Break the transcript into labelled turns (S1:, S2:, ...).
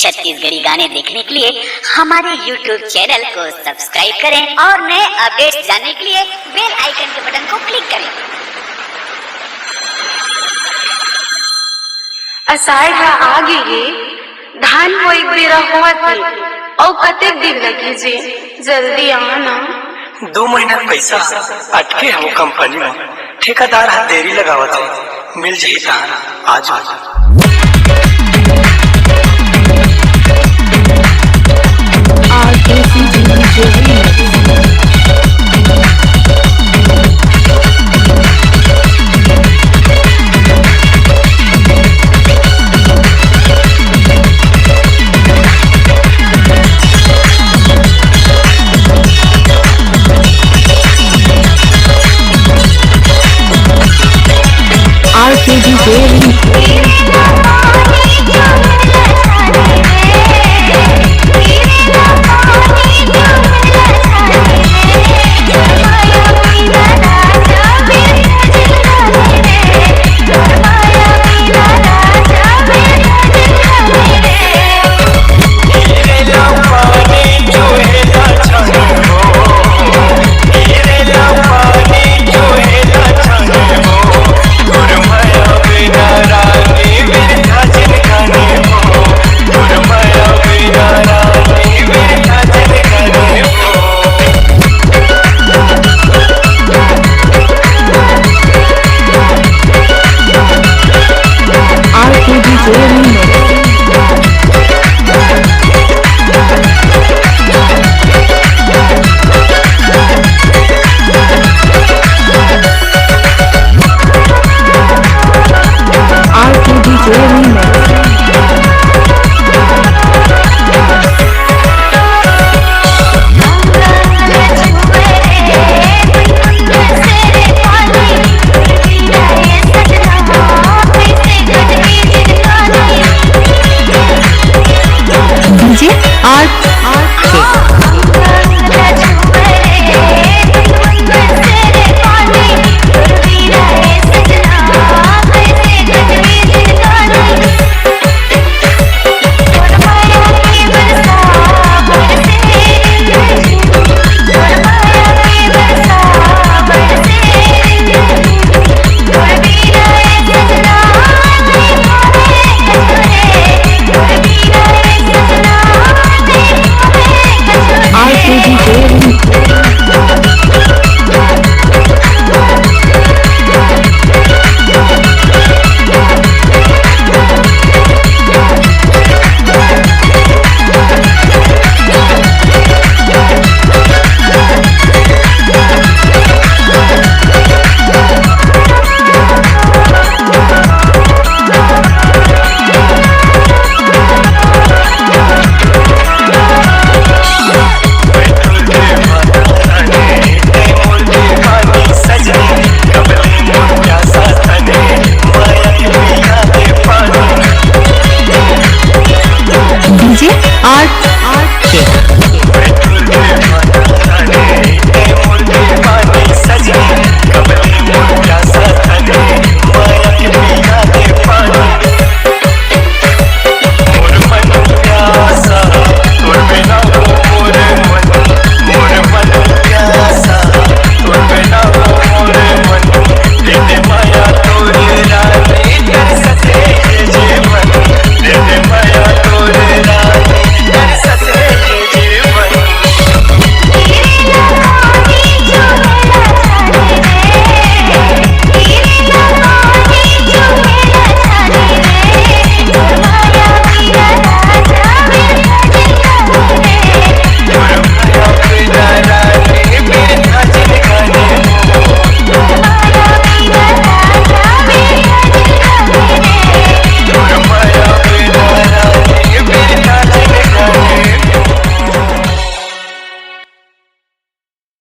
S1: छत्तीसगढ़ी गाने देखने के लिए हमारे YouTube चैनल को सब्सक्राइब करें और नए अपडेट्स जानने के लिए बेल आइकन के बटन को क्लिक करें।
S2: अषाढ़ आ गई धान वो एक बेरा होत और कतेक दिन लगी जी जल्दी आना।
S3: 2 महीना पैसा अटके हम कंपनी में ठेकेदार हाथ देरी लगावत है, मिल जाही धान आज।